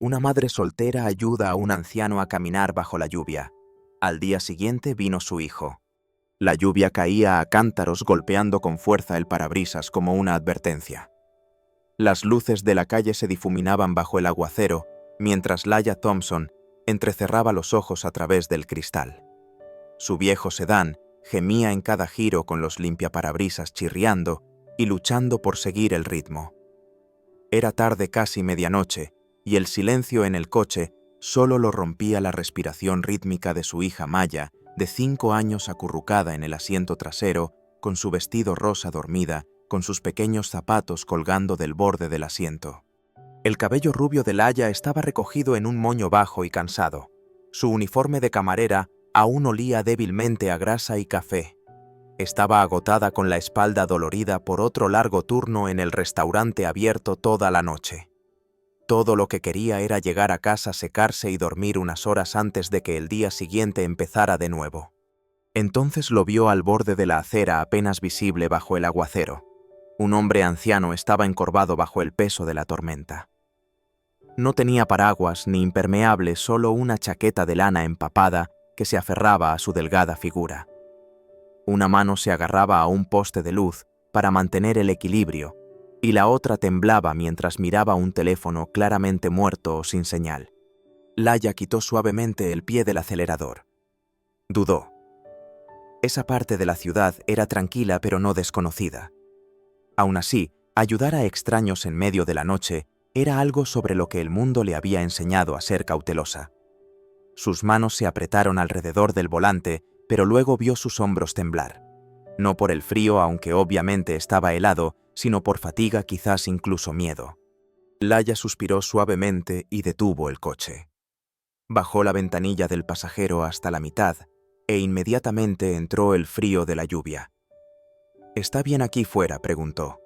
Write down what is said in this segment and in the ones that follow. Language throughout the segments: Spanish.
Una madre soltera ayuda a un anciano a caminar bajo la lluvia. Al día siguiente vino su hijo. La lluvia caía a cántaros golpeando con fuerza el parabrisas como una advertencia. Las luces de la calle se difuminaban bajo el aguacero, mientras Laia Thompson entrecerraba los ojos a través del cristal. Su viejo sedán gemía en cada giro con los limpiaparabrisas chirriando y luchando por seguir el ritmo. Era tarde, casi medianoche, y el silencio en el coche solo lo rompía la respiración rítmica de su hija Maya, de 5 años, acurrucada en el asiento trasero, con su vestido rosa dormida, con sus pequeños zapatos colgando del borde del asiento. El cabello rubio de Laia estaba recogido en un moño bajo y cansado. Su uniforme de camarera aún olía débilmente a grasa y café. Estaba agotada, con la espalda dolorida por otro largo turno en el restaurante abierto toda la noche. Todo lo que quería era llegar a casa, secarse y dormir unas horas antes de que el día siguiente empezara de nuevo. Entonces lo vio al borde de la acera, apenas visible bajo el aguacero. Un hombre anciano estaba encorvado bajo el peso de la tormenta. No tenía paraguas ni impermeable, solo una chaqueta de lana empapada que se aferraba a su delgada figura. Una mano se agarraba a un poste de luz para mantener el equilibrio, y la otra temblaba mientras miraba un teléfono claramente muerto o sin señal. Laia quitó suavemente el pie del acelerador. Dudó. Esa parte de la ciudad era tranquila pero no desconocida. Aún así, ayudar a extraños en medio de la noche era algo sobre lo que el mundo le había enseñado a ser cautelosa. Sus manos se apretaron alrededor del volante, pero luego vio sus hombros temblar. No por el frío, aunque obviamente estaba helado, sino por fatiga, quizás incluso miedo. Laia suspiró suavemente y detuvo el coche. Bajó la ventanilla del pasajero hasta la mitad e inmediatamente entró el frío de la lluvia. «¿Está bien aquí fuera?», preguntó.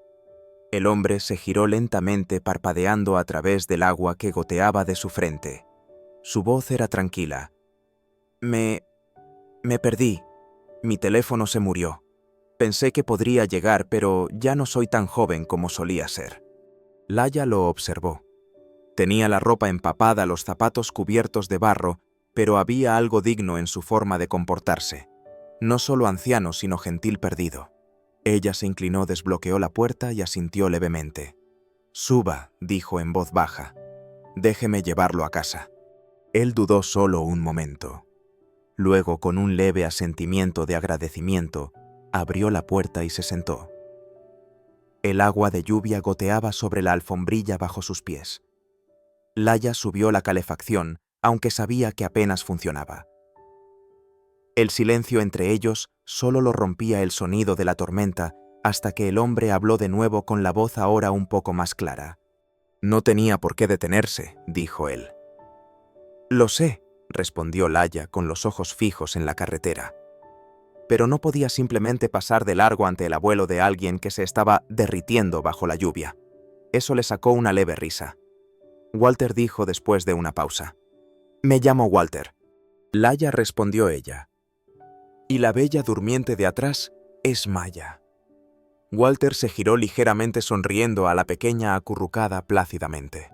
El hombre se giró lentamente, parpadeando a través del agua que goteaba de su frente. Su voz era tranquila. Me perdí. Mi teléfono se murió. Pensé que podría llegar, pero ya no soy tan joven como solía ser». Laia lo observó. Tenía la ropa empapada, los zapatos cubiertos de barro, pero había algo digno en su forma de comportarse. No solo anciano, sino gentil perdido. Ella se inclinó, desbloqueó la puerta y asintió levemente. «Suba», dijo en voz baja. «Déjeme llevarlo a casa». Él dudó solo un momento. Luego, con un leve asentimiento de agradecimiento, abrió la puerta y se sentó. El agua de lluvia goteaba sobre la alfombrilla bajo sus pies. Laia subió la calefacción, aunque sabía que apenas funcionaba. El silencio entre ellos solo lo rompía el sonido de la tormenta, hasta que el hombre habló de nuevo con la voz ahora un poco más clara. «No tenía por qué detenerse», dijo él. «Lo sé», respondió Laia con los ojos fijos en la carretera. Pero no podía simplemente pasar de largo ante el abuelo de alguien que se estaba derritiendo bajo la lluvia. Eso le sacó una leve risa. Walter dijo después de una pausa. «Me llamo Walter». Laia, respondió ella. «Y la bella durmiente de atrás es Maya». Walter se giró ligeramente, sonriendo a la pequeña acurrucada plácidamente.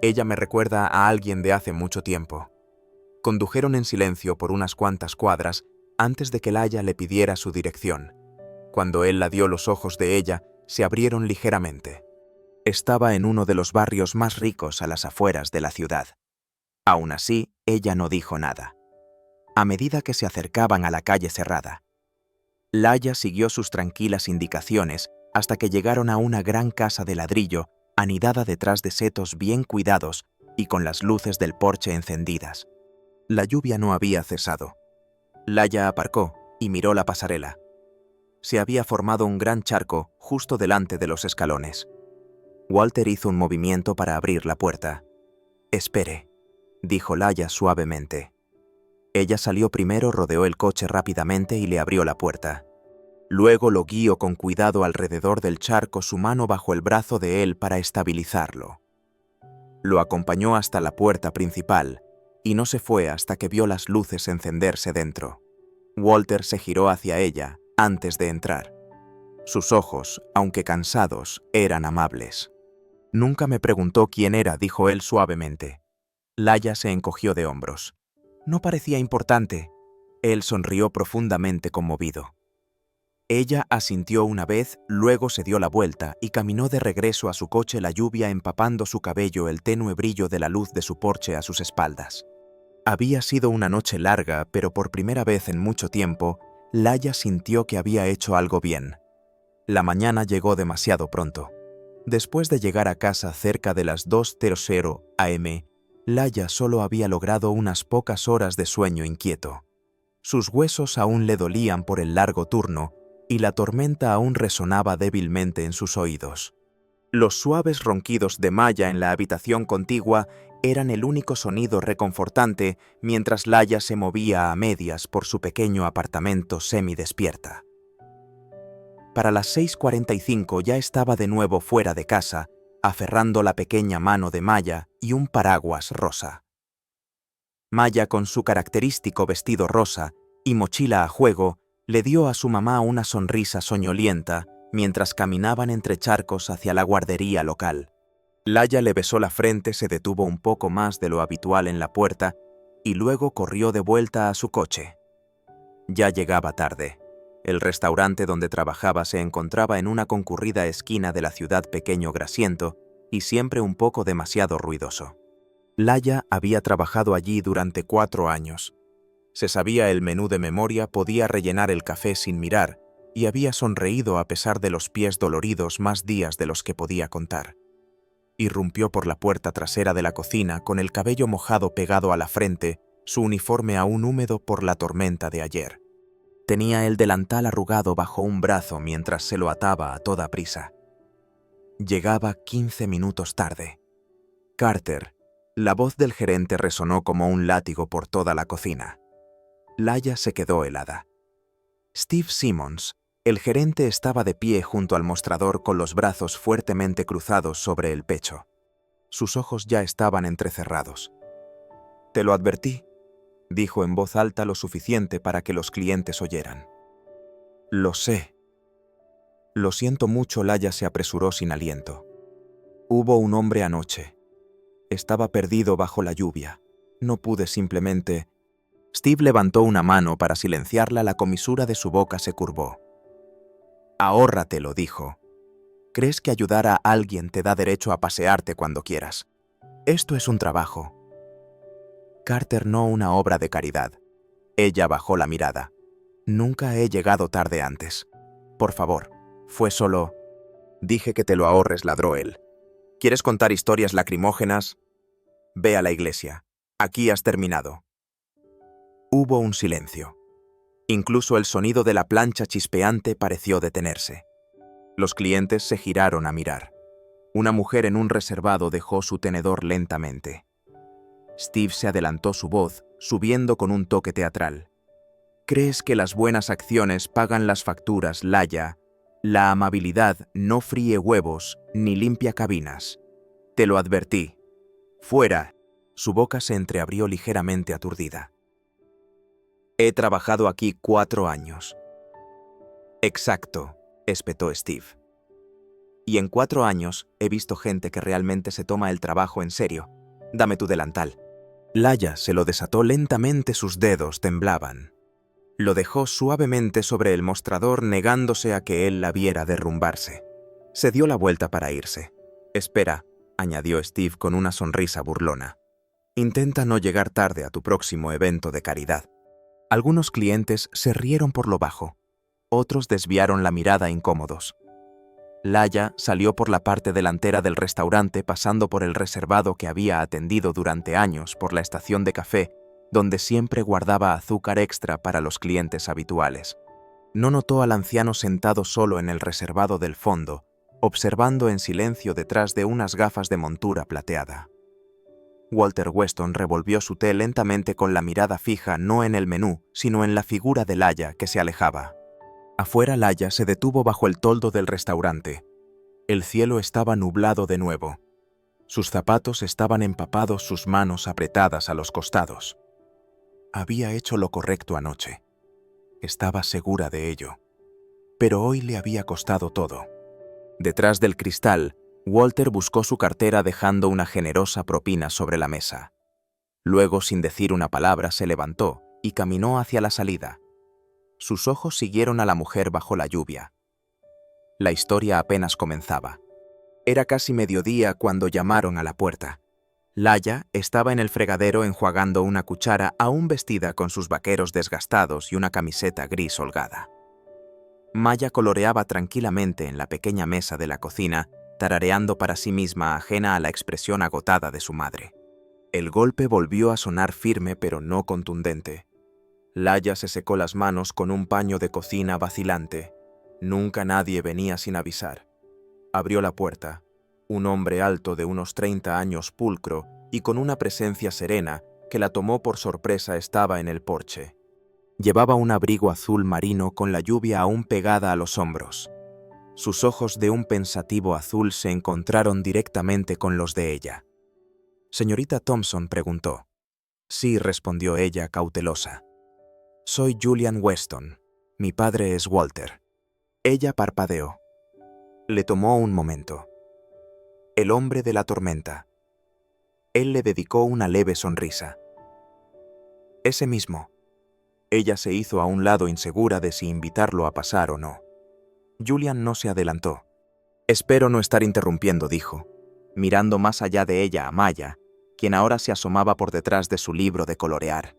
«Ella me recuerda a alguien de hace mucho tiempo». Condujeron en silencio por unas cuantas cuadras antes de que Laia le pidiera su dirección. Cuando él la dio, los ojos de ella se abrieron ligeramente. Estaba en uno de los barrios más ricos a las afueras de la ciudad. Aún así, ella no dijo nada. A medida que se acercaban a la calle cerrada, Laia siguió sus tranquilas indicaciones hasta que llegaron a una gran casa de ladrillo anidada detrás de setos bien cuidados y con las luces del porche encendidas. La lluvia no había cesado. Laia aparcó y miró la pasarela. Se había formado un gran charco justo delante de los escalones. Walter hizo un movimiento para abrir la puerta. «Espere», dijo Laia suavemente. Ella salió primero, rodeó el coche rápidamente y le abrió la puerta. Luego lo guió con cuidado alrededor del charco, su mano bajo el brazo de él para estabilizarlo. Lo acompañó hasta la puerta principal y no se fue hasta que vio las luces encenderse dentro. Walter se giró hacia ella antes de entrar. Sus ojos, aunque cansados, eran amables. «Nunca me preguntó quién era», dijo él suavemente. Laya se encogió de hombros. No parecía importante. Él sonrió profundamente conmovido. Ella asintió una vez, luego se dio la vuelta y caminó de regreso a su coche, la lluvia empapando su cabello, el tenue brillo de la luz de su porche a sus espaldas. Había sido una noche larga, pero por primera vez en mucho tiempo, Laya sintió que había hecho algo bien. La mañana llegó demasiado pronto. Después de llegar a casa cerca de las 2:00 am, Laya solo había logrado unas pocas horas de sueño inquieto. Sus huesos aún le dolían por el largo turno y la tormenta aún resonaba débilmente en sus oídos. Los suaves ronquidos de Maya en la habitación contigua eran el único sonido reconfortante mientras Laya se movía a medias por su pequeño apartamento semidespierta. Para las 6:45 ya estaba de nuevo fuera de casa, aferrando la pequeña mano de Maya y un paraguas rosa. Maya, con su característico vestido rosa y mochila a juego, le dio a su mamá una sonrisa soñolienta mientras caminaban entre charcos hacia la guardería local. Laya le besó la frente, se detuvo un poco más de lo habitual en la puerta y luego corrió de vuelta a su coche. Ya llegaba tarde. El restaurante donde trabajaba se encontraba en una concurrida esquina de la ciudad, pequeño, grasiento y siempre un poco demasiado ruidoso. Laya había trabajado allí durante 4 años. Se sabía el menú de memoria, podía rellenar el café sin mirar y había sonreído a pesar de los pies doloridos más días de los que podía contar. Irrumpió por la puerta trasera de la cocina con el cabello mojado pegado a la frente, su uniforme aún húmedo por la tormenta de ayer. Tenía el delantal arrugado bajo un brazo mientras se lo ataba a toda prisa. Llegaba 15 minutos tarde. Carter. La voz del gerente resonó como un látigo por toda la cocina. Laya se quedó helada. Steve Simmons, el gerente, estaba de pie junto al mostrador con los brazos fuertemente cruzados sobre el pecho. Sus ojos ya estaban entrecerrados. «Te lo advertí», dijo en voz alta lo suficiente para que los clientes oyeran. «Lo sé». «Lo siento mucho», Laya se apresuró sin aliento. «Hubo un hombre anoche. Estaba perdido bajo la lluvia. No pude simplemente...» Steve levantó una mano para silenciarla, la comisura de su boca se curvó. «Ahórratelo», dijo. «¿Crees que ayudar a alguien te da derecho a pasearte cuando quieras? Esto es un trabajo». Carter, no una obra de caridad. Ella bajó la mirada. «Nunca he llegado tarde antes. Por favor, fue solo...» «Dije que te lo ahorres», ladró él. «¿Quieres contar historias lacrimógenas? Ve a la iglesia. Aquí has terminado». Hubo un silencio. Incluso el sonido de la plancha chispeante pareció detenerse. Los clientes se giraron a mirar. Una mujer en un reservado dejó su tenedor lentamente. Steve se adelantó, su voz subiendo con un toque teatral. «¿Crees que las buenas acciones pagan las facturas, Laya? La amabilidad no fríe huevos ni limpia cabinas. Te lo advertí. Fuera». Su boca se entreabrió ligeramente aturdida. «He trabajado aquí 4 años». «Exacto», espetó Steve. «Y en 4 años he visto gente que realmente se toma el trabajo en serio. Dame tu delantal». Laya se lo desató lentamente, sus dedos temblaban. Lo dejó suavemente sobre el mostrador, negándose a que él la viera derrumbarse. Se dio la vuelta para irse. «Espera», añadió Steve con una sonrisa burlona. «Intenta no llegar tarde a tu próximo evento de caridad». Algunos clientes se rieron por lo bajo. Otros desviaron la mirada incómodos. Laya salió por la parte delantera del restaurante, pasando por el reservado que había atendido durante años, por la estación de café, donde siempre guardaba azúcar extra para los clientes habituales. No notó al anciano sentado solo en el reservado del fondo, observando en silencio detrás de unas gafas de montura plateada. Walter Weston revolvió su té lentamente, con la mirada fija no en el menú, sino en la figura de Laya que se alejaba. Afuera, Laya se detuvo bajo el toldo del restaurante. El cielo estaba nublado de nuevo. Sus zapatos estaban empapados, sus manos apretadas a los costados. Había hecho lo correcto anoche. Estaba segura de ello. Pero hoy le había costado todo. Detrás del cristal, Walter buscó su cartera, dejando una generosa propina sobre la mesa. Luego, sin decir una palabra, se levantó y caminó hacia la salida. Sus ojos siguieron a la mujer bajo la lluvia. La historia apenas comenzaba. Era casi mediodía cuando llamaron a la puerta. Laia estaba en el fregadero enjuagando una cuchara, aún vestida con sus vaqueros desgastados y una camiseta gris holgada. Maya coloreaba tranquilamente en la pequeña mesa de la cocina, tarareando para sí misma, ajena a la expresión agotada de su madre. El golpe volvió a sonar firme pero no contundente. Laia se secó las manos con un paño de cocina vacilante. Nunca nadie venía sin avisar. Abrió la puerta. Un hombre alto de unos 30 años, pulcro y con una presencia serena que la tomó por sorpresa, estaba en el porche. Llevaba un abrigo azul marino con la lluvia aún pegada a los hombros. Sus ojos de un pensativo azul se encontraron directamente con los de ella. «¿Señorita Thompson?», preguntó. «Sí», respondió ella, cautelosa. «Soy Julian Weston. Mi padre es Walter». Ella parpadeó. Le tomó un momento. «El hombre de la tormenta». Él le dedicó una leve sonrisa. «Ese mismo». Ella se hizo a un lado, insegura de si invitarlo a pasar o no. Julian no se adelantó. «Espero no estar interrumpiendo», dijo, mirando más allá de ella a Maya, quien ahora se asomaba por detrás de su libro de colorear.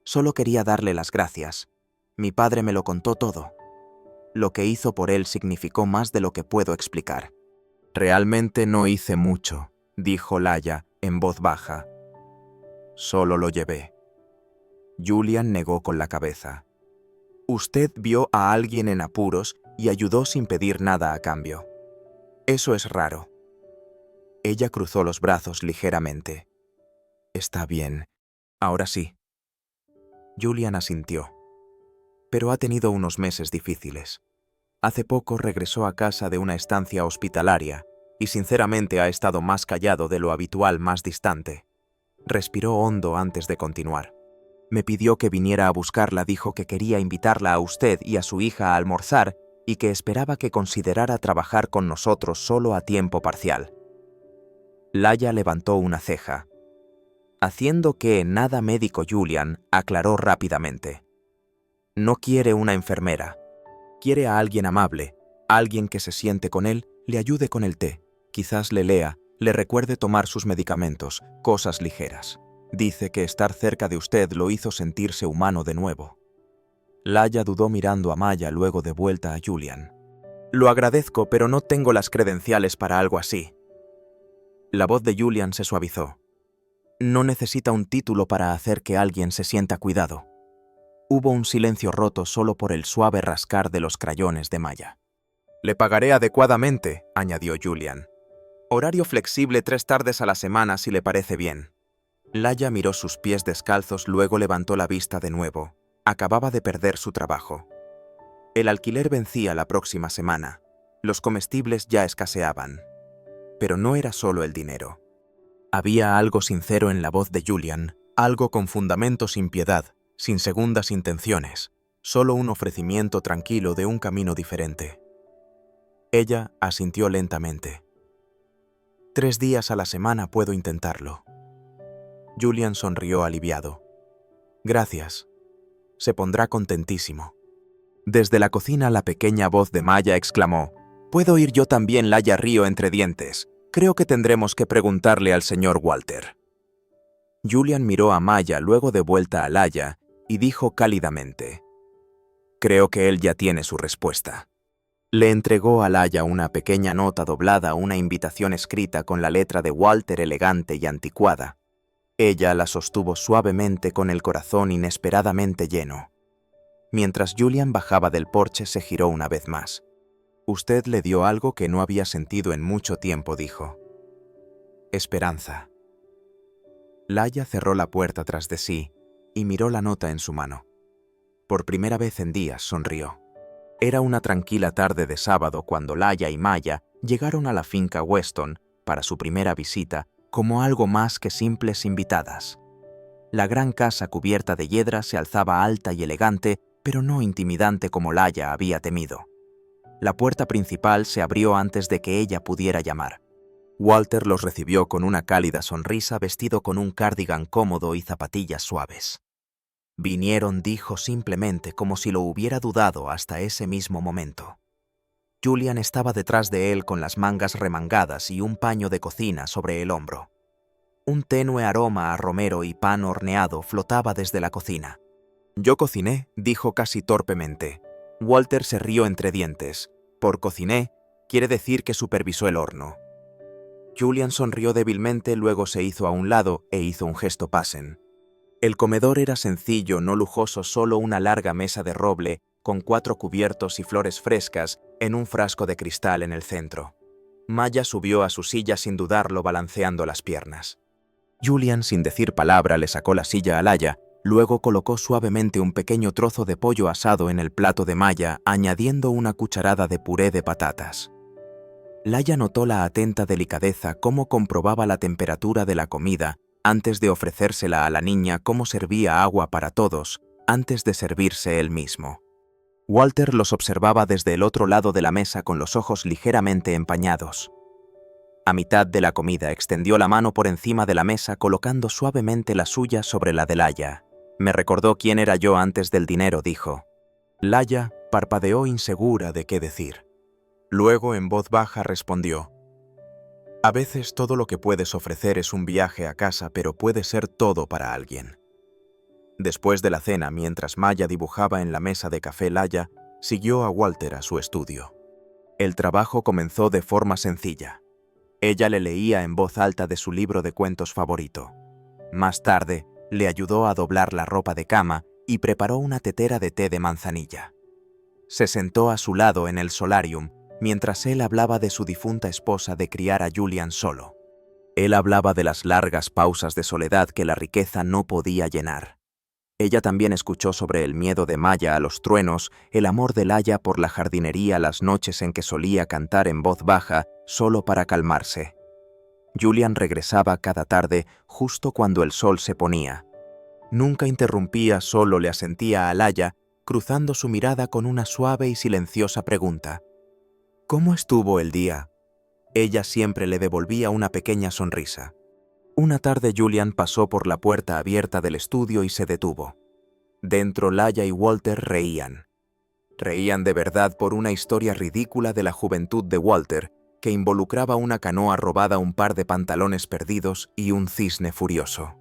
«Solo quería darle las gracias. Mi padre me lo contó todo. Lo que hizo por él significó más de lo que puedo explicar». «Realmente no hice mucho», dijo Laia en voz baja. «Solo lo llevé». Julian negó con la cabeza. «Usted vio a alguien en apuros y ayudó sin pedir nada a cambio. Eso es raro». Ella cruzó los brazos ligeramente. «Está bien. Ahora sí». Julian asintió. «Pero ha tenido unos meses difíciles. Hace poco regresó a casa de una estancia hospitalaria y sinceramente ha estado más callado de lo habitual, más distante». Respiró hondo antes de continuar. «Me pidió que viniera a buscarla, dijo que quería invitarla a usted y a su hija a almorzar y que esperaba que considerara trabajar con nosotros solo a tiempo parcial». Laia levantó una ceja. Haciendo que nada médico, Julian aclaró rápidamente. «No quiere una enfermera. Quiere a alguien amable, alguien que se siente con él, le ayude con el té, quizás le lea, le recuerde tomar sus medicamentos, cosas ligeras. Dice que estar cerca de usted lo hizo sentirse humano de nuevo». Laia dudó mirando a Maya, luego de vuelta a Julian. «Lo agradezco, pero no tengo las credenciales para algo así». La voz de Julian se suavizó. «No necesita un título para hacer que alguien se sienta cuidado». Hubo un silencio roto solo por el suave rascar de los crayones de Maya. «Le pagaré adecuadamente», añadió Julian. «Horario flexible 3 tardes a la semana, si le parece bien». Laia miró sus pies descalzos, luego levantó la vista de nuevo. Acababa de perder su trabajo. El alquiler vencía la próxima semana. Los comestibles ya escaseaban. Pero no era solo el dinero. Había algo sincero en la voz de Julian, algo con fundamento, sin piedad, sin segundas intenciones, solo un ofrecimiento tranquilo de un camino diferente. Ella asintió lentamente. «3 días a la semana puedo intentarlo». Julian sonrió aliviado. «Gracias. Se pondrá contentísimo». Desde la cocina la pequeña voz de Maya exclamó: «¿Puedo ir yo también?». Laia rió entre dientes. «Creo que tendremos que preguntarle al señor Walter». Julian miró a Maya, luego de vuelta a Laia, y dijo cálidamente: «Creo que él ya tiene su respuesta». Le entregó a Laia una pequeña nota doblada, una invitación escrita con la letra de Walter elegante y anticuada. Ella la sostuvo suavemente con el corazón inesperadamente lleno. Mientras Julian bajaba del porche, se giró una vez más. «Usted le dio algo que no había sentido en mucho tiempo», dijo. «Esperanza». Laia cerró la puerta tras de sí y miró la nota en su mano. Por primera vez en días sonrió. Era una tranquila tarde de sábado cuando Laia y Maya llegaron a la finca Weston para su primera visita como algo más que simples invitadas. La gran casa cubierta de hiedra se alzaba alta y elegante, pero no intimidante como Laia había temido. La puerta principal se abrió antes de que ella pudiera llamar. Walter los recibió con una cálida sonrisa, vestido con un cardigan cómodo y zapatillas suaves. Vinieron, dijo simplemente, como si lo hubiera dudado hasta ese mismo momento. Julian estaba detrás de él con las mangas remangadas y un paño de cocina sobre el hombro. Un tenue aroma a romero y pan horneado flotaba desde la cocina. «Yo cociné», dijo casi torpemente. Walter se rió entre dientes. «Por cociné, quiere decir que supervisó el horno». Julian sonrió débilmente, luego se hizo a un lado e hizo un gesto pasen. El comedor era sencillo, no lujoso, solo una larga mesa de roble con 4 cubiertos y flores frescas en un frasco de cristal en el centro. Maya subió a su silla sin dudarlo, balanceando las piernas. Julian, sin decir palabra, le sacó la silla a Laia, luego colocó suavemente un pequeño trozo de pollo asado en el plato de Maya, añadiendo una cucharada de puré de patatas. Laia notó la atenta delicadeza cómo comprobaba la temperatura de la comida antes de ofrecérsela a la niña, cómo servía agua para todos antes de servirse él mismo. Walter los observaba desde el otro lado de la mesa con los ojos ligeramente empañados. A mitad de la comida extendió la mano por encima de la mesa, colocando suavemente la suya sobre la de Laia. «Me recordó quién era yo antes del dinero», dijo. Laia parpadeó insegura de qué decir. Luego, en voz baja, respondió: «A veces todo lo que puedes ofrecer es un viaje a casa, pero puede ser todo para alguien». Después de la cena, mientras Maya dibujaba en la mesa de café, Laia siguió a Walter a su estudio. El trabajo comenzó de forma sencilla. Ella le leía en voz alta de su libro de cuentos favorito. Más tarde, le ayudó a doblar la ropa de cama y preparó una tetera de té de manzanilla. Se sentó a su lado en el solarium mientras él hablaba de su difunta esposa, de criar a Julian solo. Él hablaba de las largas pausas de soledad que la riqueza no podía llenar. Ella también escuchó sobre el miedo de Maya a los truenos, el amor de Laia por la jardinería, las noches en que solía cantar en voz baja solo para calmarse. Julian regresaba cada tarde justo cuando el sol se ponía. Nunca interrumpía, solo le asentía a Laia, cruzando su mirada con una suave y silenciosa pregunta. «¿Cómo estuvo el día?». Ella siempre le devolvía una pequeña sonrisa. Una tarde Julian pasó por la puerta abierta del estudio y se detuvo. Dentro, Laia y Walter reían. Reían de verdad por una historia ridícula de la juventud de Walter, que involucraba una canoa robada, un par de pantalones perdidos y un cisne furioso.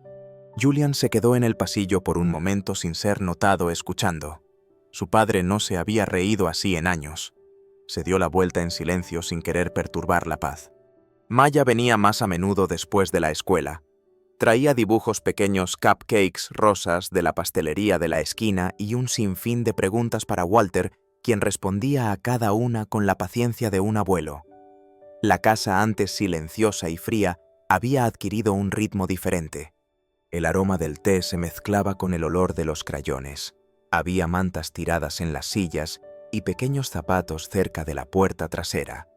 Julian se quedó en el pasillo por un momento sin ser notado, escuchando. Su padre no se había reído así en años. Se dio la vuelta en silencio sin querer perturbar la paz. Maya venía más a menudo después de la escuela. Traía dibujos pequeños, cupcakes rosas de la pastelería de la esquina y un sinfín de preguntas para Walter, quien respondía a cada una con la paciencia de un abuelo. La casa, antes silenciosa y fría, había adquirido un ritmo diferente. El aroma del té se mezclaba con el olor de los crayones. Había mantas tiradas en las sillas y pequeños zapatos cerca de la puerta trasera.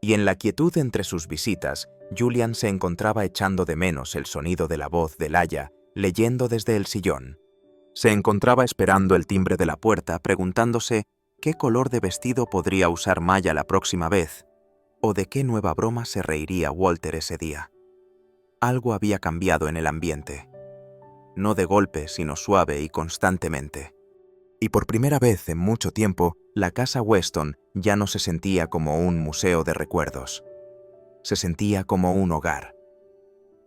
Y en la quietud entre sus visitas, Julian se encontraba echando de menos el sonido de la voz de Laia, leyendo desde el sillón. Se encontraba esperando el timbre de la puerta, preguntándose qué color de vestido podría usar Maya la próxima vez, o de qué nueva broma se reiría Walter ese día. Algo había cambiado en el ambiente. No de golpe, sino suave y constantemente. Y por primera vez en mucho tiempo, la casa Weston ya no se sentía como un museo de recuerdos. Se sentía como un hogar.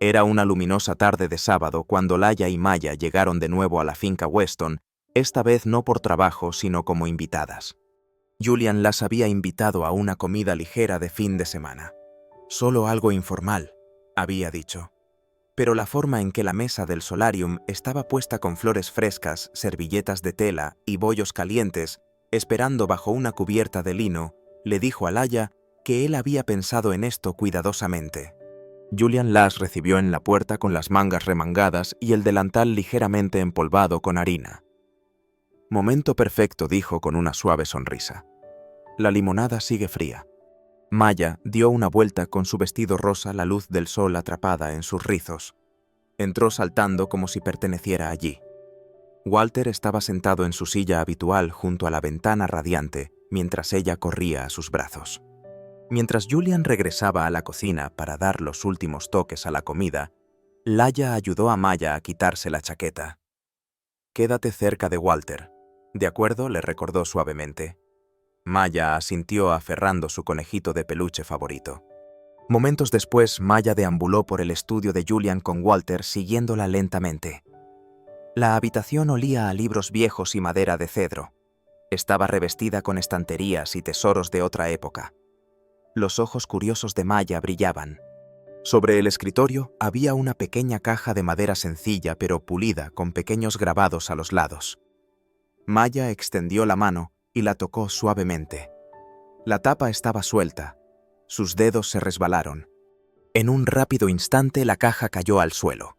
Era una luminosa tarde de sábado cuando Laia y Maya llegaron de nuevo a la finca Weston, esta vez no por trabajo, sino como invitadas. Julian las había invitado a una comida ligera de fin de semana. Solo algo informal, había dicho. Pero la forma en que la mesa del solarium estaba puesta con flores frescas, servilletas de tela y bollos calientes, esperando bajo una cubierta de lino, le dijo a Laia que él había pensado en esto cuidadosamente. Julian las recibió en la puerta con las mangas remangadas y el delantal ligeramente empolvado con harina. «Momento perfecto», dijo con una suave sonrisa. «La limonada sigue fría». Maya dio una vuelta con su vestido rosa, la luz del sol atrapada en sus rizos. Entró saltando como si perteneciera allí. Walter estaba sentado en su silla habitual junto a la ventana radiante, mientras ella corría a sus brazos. Mientras Julian regresaba a la cocina para dar los últimos toques a la comida, Laia ayudó a Maya a quitarse la chaqueta. «Quédate cerca de Walter», «¿De acuerdo?», le recordó suavemente. Maya asintió aferrando su conejito de peluche favorito. Momentos después, Maya deambuló por el estudio de Julian con Walter siguiéndola lentamente. La habitación olía a libros viejos y madera de cedro. Estaba revestida con estanterías y tesoros de otra época. Los ojos curiosos de Maya brillaban. Sobre el escritorio había una pequeña caja de madera sencilla pero pulida con pequeños grabados a los lados. Maya extendió la mano y la tocó suavemente. La tapa estaba suelta. Sus dedos se resbalaron. En un rápido instante la caja cayó al suelo.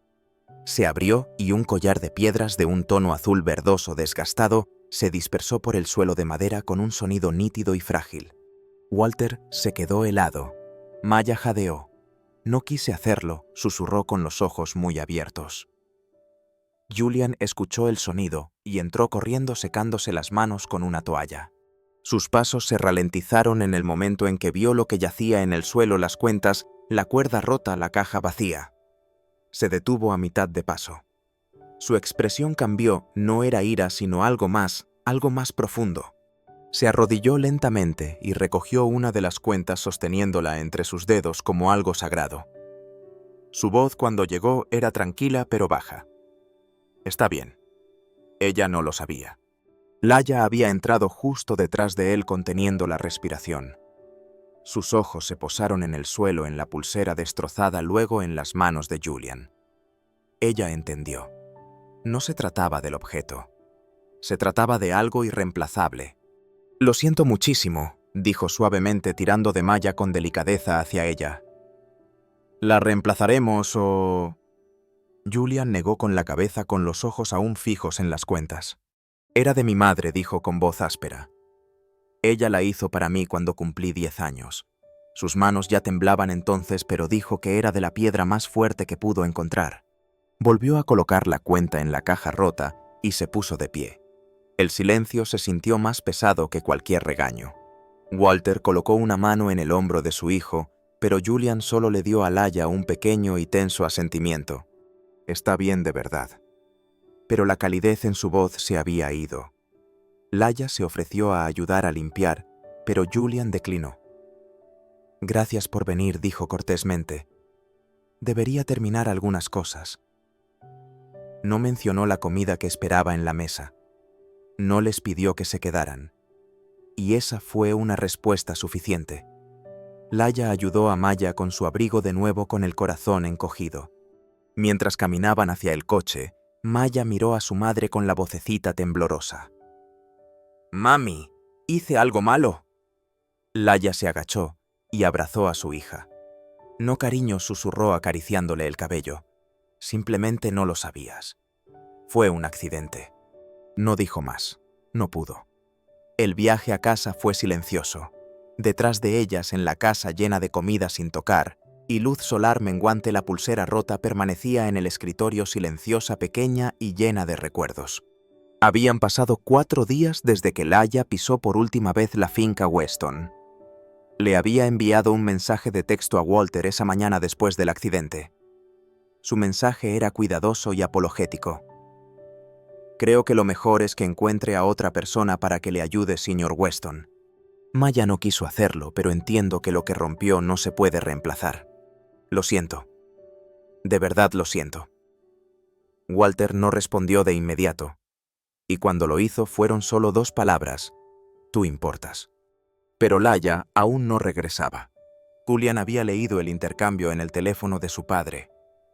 Se abrió y un collar de piedras de un tono azul verdoso desgastado se dispersó por el suelo de madera con un sonido nítido y frágil. Walter se quedó helado. Maya jadeó. «No quise hacerlo», susurró con los ojos muy abiertos. Julian escuchó el sonido y entró corriendo secándose las manos con una toalla. Sus pasos se ralentizaron en el momento en que vio lo que yacía en el suelo: las cuentas, la cuerda rota, la caja vacía. Se detuvo a mitad de paso. Su expresión cambió, no era ira sino algo más profundo. Se arrodilló lentamente y recogió una de las cuentas sosteniéndola entre sus dedos como algo sagrado. Su voz cuando llegó era tranquila pero baja. «Está bien». Ella no lo sabía. Laia había entrado justo detrás de él conteniendo la respiración. Sus ojos se posaron en el suelo, en la pulsera destrozada, luego en las manos de Julian. Ella entendió. No se trataba del objeto. Se trataba de algo irreemplazable. «Lo siento muchísimo», dijo suavemente tirando de Maya con delicadeza hacia ella. «La reemplazaremos o...». Julian negó con la cabeza con los ojos aún fijos en las cuentas. «Era de mi madre», dijo con voz áspera. «Ella la hizo para mí cuando cumplí 10 años. Sus manos ya temblaban entonces, pero dijo que era de la piedra más fuerte que pudo encontrar». Volvió a colocar la cuenta en la caja rota y se puso de pie. El silencio se sintió más pesado que cualquier regaño. Walter colocó una mano en el hombro de su hijo, pero Julian solo le dio a Laia un pequeño y tenso asentimiento. «Está bien de verdad». Pero la calidez en su voz se había ido. Laia se ofreció a ayudar a limpiar, pero Julian declinó. «Gracias por venir», dijo cortésmente. «Debería terminar algunas cosas». No mencionó la comida que esperaba en la mesa. No les pidió que se quedaran. Y esa fue una respuesta suficiente. Laia ayudó a Maya con su abrigo de nuevo con el corazón encogido. Mientras caminaban hacia el coche, Maya miró a su madre con la vocecita temblorosa. «Mami, ¿hice algo malo?». Laia se agachó y abrazó a su hija. «No, cariño», susurró acariciándole el cabello. «Simplemente no lo sabías. Fue un accidente». No dijo más. No pudo. El viaje a casa fue silencioso. Detrás de ellas, en la casa llena de comida sin tocar y luz solar menguante, la pulsera rota permanecía en el escritorio silenciosa, pequeña y llena de recuerdos. Habían pasado 4 días desde que Laia pisó por última vez la finca Weston. Le había enviado un mensaje de texto a Walter esa mañana después del accidente. Su mensaje era cuidadoso y apologético. «Creo que lo mejor es que encuentre a otra persona para que le ayude, señor Weston. Maya no quiso hacerlo, pero entiendo que lo que rompió no se puede reemplazar. Lo siento. De verdad lo siento». Walter no respondió de inmediato, y cuando lo hizo fueron solo 2 palabras: «Tú importas». Pero Laia aún no regresaba. Julian había leído el intercambio en el teléfono de su padre.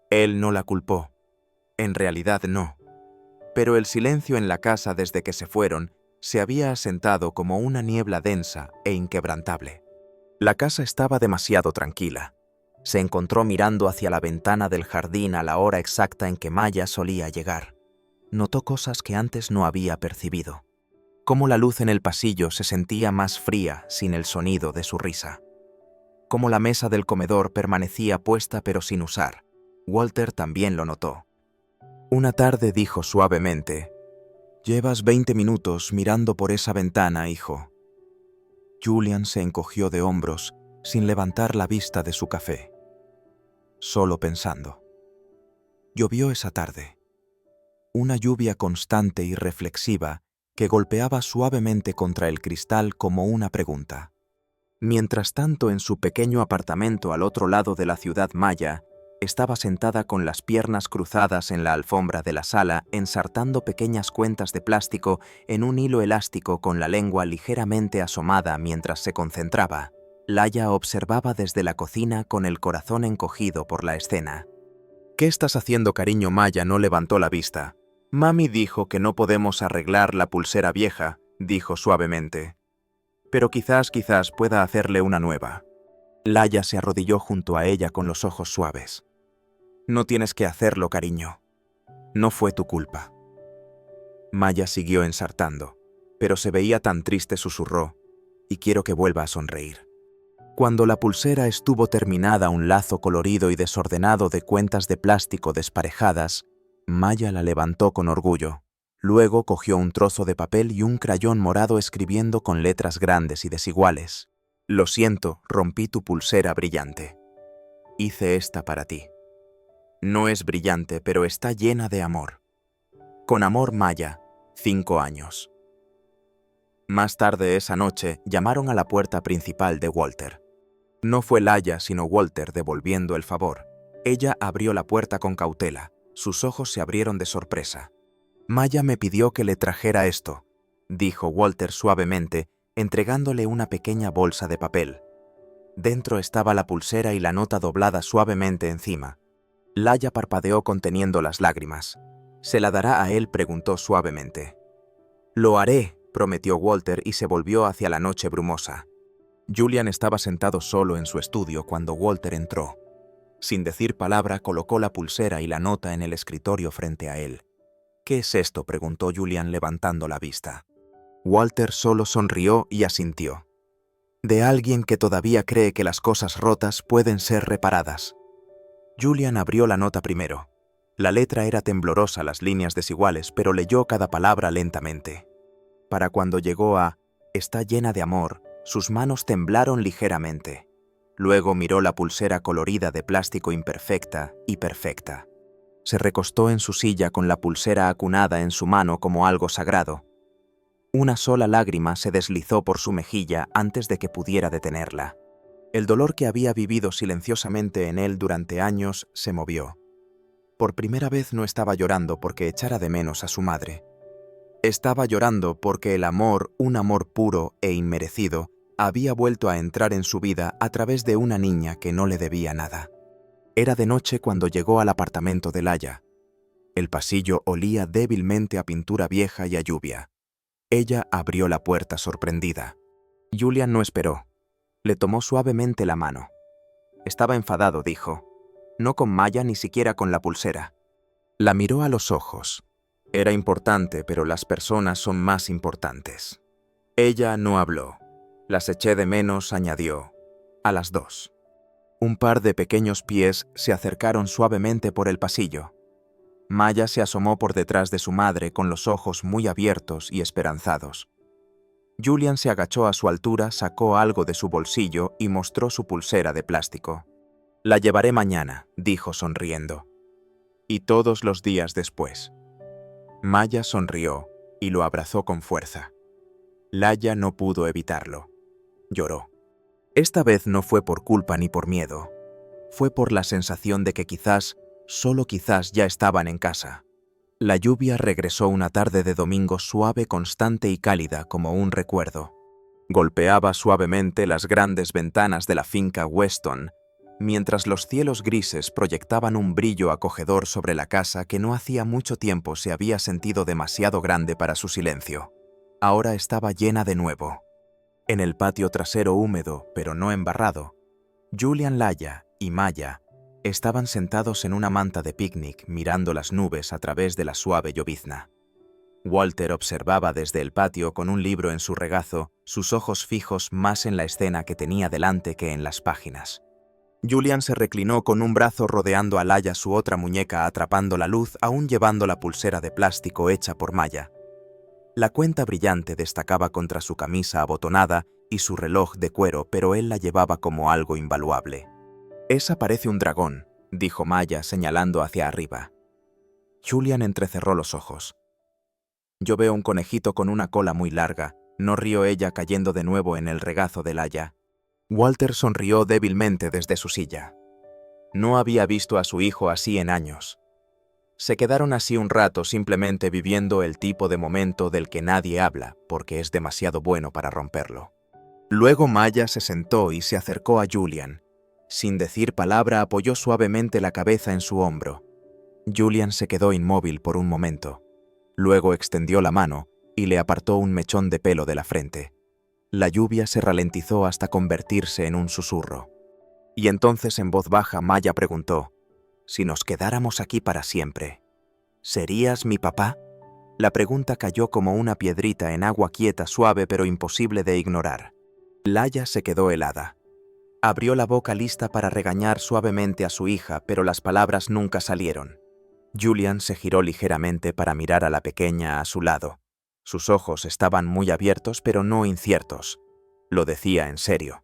Él no la culpó. En realidad no. Pero el silencio en la casa desde que se fueron se había asentado como una niebla densa e inquebrantable. La casa estaba demasiado tranquila. Se encontró mirando hacia la ventana del jardín a la hora exacta en que Maya solía llegar. Notó cosas que antes no había percibido. Cómo la luz en el pasillo se sentía más fría sin el sonido de su risa. Cómo la mesa del comedor permanecía puesta pero sin usar. Walter también lo notó. Una tarde dijo suavemente: «Llevas 20 minutos mirando por esa ventana, hijo». Julian se encogió de hombros sin levantar la vista de su café, solo pensando. Llovió esa tarde. Una lluvia constante y reflexiva que golpeaba suavemente contra el cristal como una pregunta. Mientras tanto, en su pequeño apartamento al otro lado de la ciudad maya, estaba sentada con las piernas cruzadas en la alfombra de la sala, ensartando pequeñas cuentas de plástico en un hilo elástico con la lengua ligeramente asomada mientras se concentraba. Laia observaba desde la cocina con el corazón encogido por la escena. «¿Qué estás haciendo, cariño?» Maya no levantó la vista. «Mami dijo que no podemos arreglar la pulsera vieja», dijo suavemente. «Pero quizás pueda hacerle una nueva». Laia se arrodilló junto a ella con los ojos suaves. «No tienes que hacerlo, cariño. No fue tu culpa». Maya siguió ensartando, pero se veía tan triste, susurró, «y quiero que vuelva a sonreír». Cuando la pulsera estuvo terminada, un lazo colorido y desordenado de cuentas de plástico desparejadas, Maya la levantó con orgullo. Luego cogió un trozo de papel y un crayón morado escribiendo con letras grandes y desiguales. «Lo siento, rompí tu pulsera brillante. Hice esta para ti. No es brillante, pero está llena de amor. Con amor, Maya, 5 años». Más tarde esa noche llamaron a la puerta principal de Walter. No fue Laia, sino Walter devolviendo el favor. Ella abrió la puerta con cautela. Sus ojos se abrieron de sorpresa. «Maya me pidió que le trajera esto», dijo Walter suavemente, entregándole una pequeña bolsa de papel. Dentro estaba la pulsera y la nota doblada suavemente encima. Laia parpadeó conteniendo las lágrimas. «¿Se la dará a él?», preguntó suavemente. «Lo haré», prometió Walter y se volvió hacia la noche brumosa. Julian estaba sentado solo en su estudio cuando Walter entró. Sin decir palabra, colocó la pulsera y la nota en el escritorio frente a él. «¿Qué es esto?», preguntó Julian levantando la vista. Walter solo sonrió y asintió. «De alguien que todavía cree que las cosas rotas pueden ser reparadas». Julian abrió la nota primero. La letra era temblorosa, las líneas desiguales, pero leyó cada palabra lentamente. Para cuando llegó a «está llena de amor», sus manos temblaron ligeramente. Luego miró la pulsera colorida de plástico imperfecta y perfecta. Se recostó en su silla con la pulsera acunada en su mano como algo sagrado. Una sola lágrima se deslizó por su mejilla antes de que pudiera detenerla. El dolor que había vivido silenciosamente en él durante años se movió. Por primera vez no estaba llorando porque echara de menos a su madre. Estaba llorando porque el amor, un amor puro e inmerecido, había vuelto a entrar en su vida a través de una niña que no le debía nada. Era de noche cuando llegó al apartamento de Laia. El pasillo olía débilmente a pintura vieja y a lluvia. Ella abrió la puerta sorprendida. Julian no esperó. Le tomó suavemente la mano. Estaba enfadado, dijo. No con Maya, ni siquiera con la pulsera. La miró a los ojos. Era importante, pero las personas son más importantes. Ella no habló. Las eché de menos, añadió. A las 2. Un par de pequeños pies se acercaron suavemente por el pasillo. Maya se asomó por detrás de su madre con los ojos muy abiertos y esperanzados. Julian se agachó a su altura, sacó algo de su bolsillo y mostró su pulsera de plástico. «La llevaré mañana», dijo sonriendo. «Y todos los días después». Maya sonrió y lo abrazó con fuerza. Laia no pudo evitarlo. Lloró. Esta vez no fue por culpa ni por miedo. Fue por la sensación de que quizás, solo quizás, ya estaban en casa. La lluvia regresó una tarde de domingo suave, constante y cálida como un recuerdo. Golpeaba suavemente las grandes ventanas de la finca Weston, mientras los cielos grises proyectaban un brillo acogedor sobre la casa que no hacía mucho tiempo se había sentido demasiado grande para su silencio. Ahora estaba llena de nuevo. En el patio trasero húmedo, pero no embarrado, Julian, Laia y Maya estaban sentados en una manta de picnic mirando las nubes a través de la suave llovizna. Walter observaba desde el patio con un libro en su regazo, sus ojos fijos más en la escena que tenía delante que en las páginas. Julian se reclinó con un brazo rodeando a Laia, su otra muñeca atrapando la luz, aún llevando la pulsera de plástico hecha por Maya. La cuenta brillante destacaba contra su camisa abotonada y su reloj de cuero, pero él la llevaba como algo invaluable. «Esa parece un dragón», dijo Maya señalando hacia arriba. Julian entrecerró los ojos. «Yo veo un conejito con una cola muy larga», no rió ella cayendo de nuevo en el regazo de Laia. Walter sonrió débilmente desde su silla. No había visto a su hijo así en años. Se quedaron así un rato simplemente viviendo el tipo de momento del que nadie habla, porque es demasiado bueno para romperlo. Luego Maya se sentó y se acercó a Julian. Sin decir palabra apoyó suavemente la cabeza en su hombro. Julian se quedó inmóvil por un momento. Luego extendió la mano y le apartó un mechón de pelo de la frente. La lluvia se ralentizó hasta convertirse en un susurro. Y entonces en voz baja Maya preguntó: «Si nos quedáramos aquí para siempre, ¿serías mi papá?». La pregunta cayó como una piedrita en agua quieta, suave pero imposible de ignorar. Laia se quedó helada. Abrió la boca lista para regañar suavemente a su hija, pero las palabras nunca salieron. Julian se giró ligeramente para mirar a la pequeña a su lado. Sus ojos estaban muy abiertos, pero no inciertos. Lo decía en serio.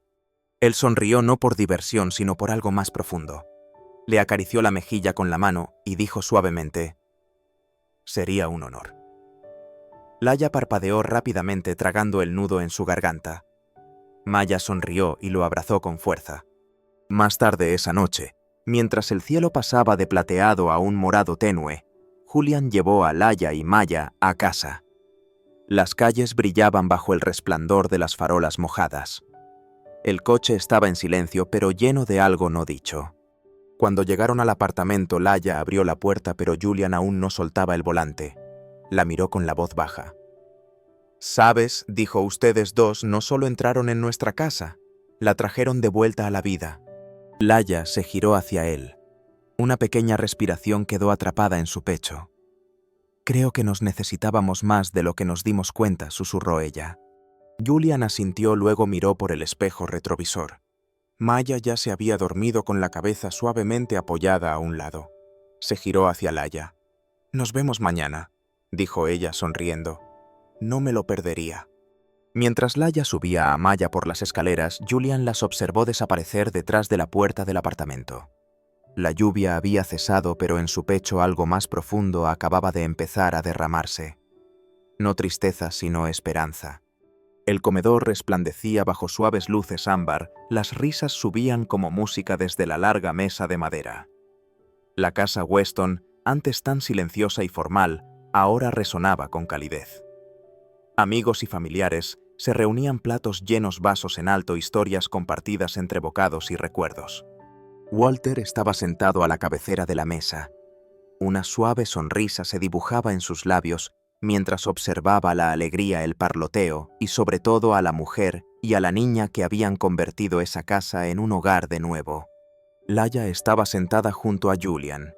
Él sonrió no por diversión, sino por algo más profundo. Le acarició la mejilla con la mano y dijo suavemente: «Sería un honor». Laia parpadeó rápidamente tragando el nudo en su garganta. Maya sonrió y lo abrazó con fuerza. Más tarde esa noche, mientras el cielo pasaba de plateado a un morado tenue, Julian llevó a Laia y Maya a casa. Las calles brillaban bajo el resplandor de las farolas mojadas. El coche estaba en silencio, pero lleno de algo no dicho. Cuando llegaron al apartamento, Laia abrió la puerta, pero Julian aún no soltaba el volante. La miró con la voz baja. «Sabes», dijo, «ustedes dos no solo entraron en nuestra casa, la trajeron de vuelta a la vida». Laia se giró hacia él. Una pequeña respiración quedó atrapada en su pecho. «Creo que nos necesitábamos más de lo que nos dimos cuenta», susurró ella. Julian asintió, luego miró por el espejo retrovisor. Maya ya se había dormido con la cabeza suavemente apoyada a un lado. Se giró hacia Laia. «Nos vemos mañana», dijo ella sonriendo. «No me lo perdería». Mientras Laia subía a Maya por las escaleras, Julian las observó desaparecer detrás de la puerta del apartamento. La lluvia había cesado, pero en su pecho algo más profundo acababa de empezar a derramarse. No tristeza, sino esperanza. El comedor resplandecía bajo suaves luces ámbar, las risas subían como música desde la larga mesa de madera. La casa Weston, antes tan silenciosa y formal, ahora resonaba con calidez. Amigos y familiares se reunían, platos llenos, vasos en alto, historias compartidas entre bocados y recuerdos. Walter estaba sentado a la cabecera de la mesa. Una suave sonrisa se dibujaba en sus labios mientras observaba la alegría, el parloteo y sobre todo a la mujer y a la niña que habían convertido esa casa en un hogar de nuevo. Laia estaba sentada junto a Julian.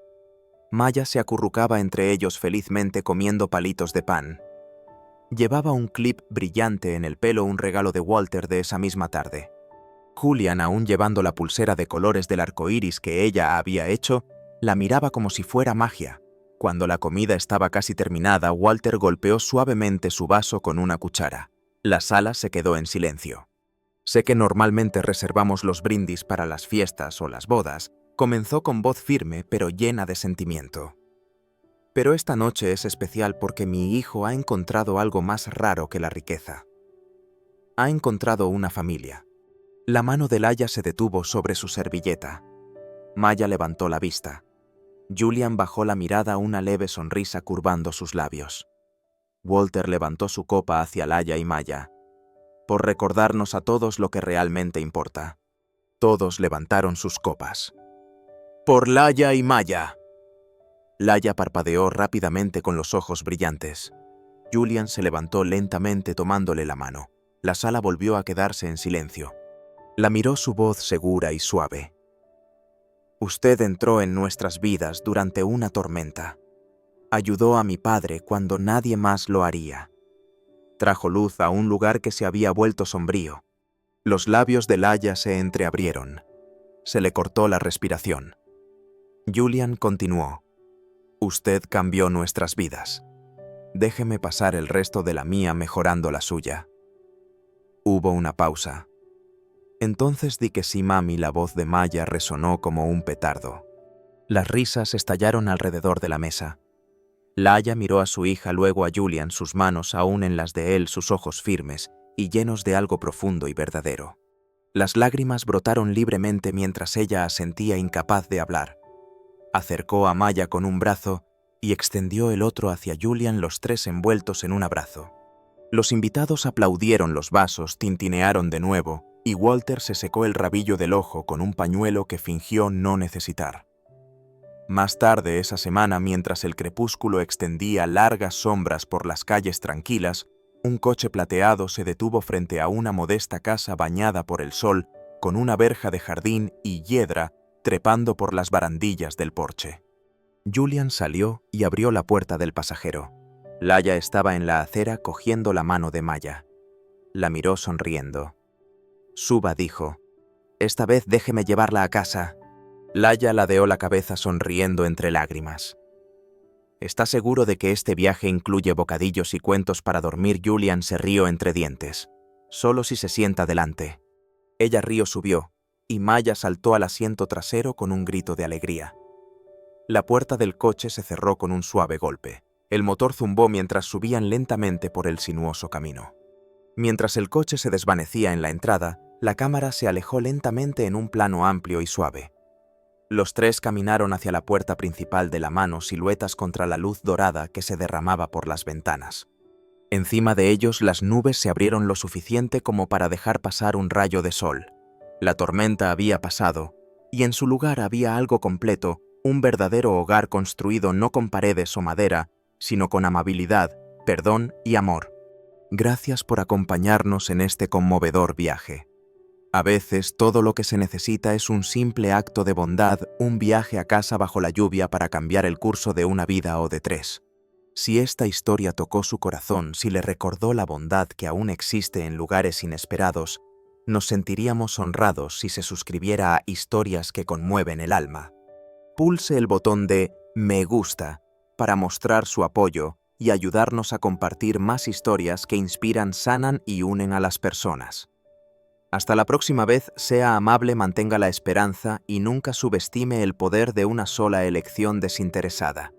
Maya se acurrucaba entre ellos felizmente comiendo palitos de pan. Llevaba un clip brillante en el pelo, un regalo de Walter de esa misma tarde. Julian, aún llevando la pulsera de colores del arco iris que ella había hecho, la miraba como si fuera magia. Cuando la comida estaba casi terminada, Walter golpeó suavemente su vaso con una cuchara. La sala se quedó en silencio. «Sé que normalmente reservamos los brindis para las fiestas o las bodas», comenzó con voz firme pero llena de sentimiento. «Pero esta noche es especial porque mi hijo ha encontrado algo más raro que la riqueza. Ha encontrado una familia». La mano de Laia se detuvo sobre su servilleta. Maya levantó la vista. Julian bajó la mirada, una leve sonrisa curvando sus labios. Walter levantó su copa hacia Laia y Maya. «Por recordarnos a todos lo que realmente importa». Todos levantaron sus copas. «Por Laia y Maya». Laia parpadeó rápidamente con los ojos brillantes. Julian se levantó lentamente tomándole la mano. La sala volvió a quedarse en silencio. La miró, su voz segura y suave. «Usted entró en nuestras vidas durante una tormenta. Ayudó a mi padre cuando nadie más lo haría. Trajo luz a un lugar que se había vuelto sombrío». Los labios de Laia se entreabrieron. Se le cortó la respiración. Julian continuó. «Usted cambió nuestras vidas. Déjeme pasar el resto de la mía mejorando la suya». Hubo una pausa. Entonces di que sí, mami. La voz de Maya resonó como un petardo. Las risas estallaron alrededor de la mesa. Laia miró a su hija, luego a Julian, sus manos aún en las de él, sus ojos firmes y llenos de algo profundo y verdadero. Las lágrimas brotaron libremente mientras ella asentía, incapaz de hablar. Acercó a Maya con un brazo y extendió el otro hacia Julian, los tres envueltos en un abrazo. Los invitados aplaudieron, los vasos tintinearon de nuevo y Walter se secó el rabillo del ojo con un pañuelo que fingió no necesitar. Más tarde esa semana, mientras el crepúsculo extendía largas sombras por las calles tranquilas, un coche plateado se detuvo frente a una modesta casa bañada por el sol, con una verja de jardín y hiedra trepando por las barandillas del porche. Julian salió y abrió la puerta del pasajero. Laia estaba en la acera cogiendo la mano de Maya. La miró sonriendo. «Suba», dijo. «Esta vez déjeme llevarla a casa». Laia ladeó la cabeza sonriendo entre lágrimas. «¿Está seguro de que este viaje incluye bocadillos y cuentos para dormir?» Julian se rió entre dientes. «Solo si se sienta delante». Ella subió, y Maya saltó al asiento trasero con un grito de alegría. La puerta del coche se cerró con un suave golpe. El motor zumbó mientras subían lentamente por el sinuoso camino. Mientras el coche se desvanecía en la entrada, la cámara se alejó lentamente en un plano amplio y suave. Los tres caminaron hacia la puerta principal, de la mano, siluetas contra la luz dorada que se derramaba por las ventanas. Encima de ellos las nubes se abrieron lo suficiente como para dejar pasar un rayo de sol. La tormenta había pasado, y en su lugar había algo completo, un verdadero hogar construido no con paredes o madera, sino con amabilidad, perdón y amor. Gracias por acompañarnos en este conmovedor viaje. A veces todo lo que se necesita es un simple acto de bondad, un viaje a casa bajo la lluvia para cambiar el curso de una vida o de tres. Si esta historia tocó su corazón, si le recordó la bondad que aún existe en lugares inesperados, nos sentiríamos honrados si se suscribiera a Historias que conmueven el alma. Pulse el botón de Me gusta para mostrar su apoyo y ayudarnos a compartir más historias que inspiran, sanan y unen a las personas. Hasta la próxima vez, sea amable, mantenga la esperanza y nunca subestime el poder de una sola elección desinteresada.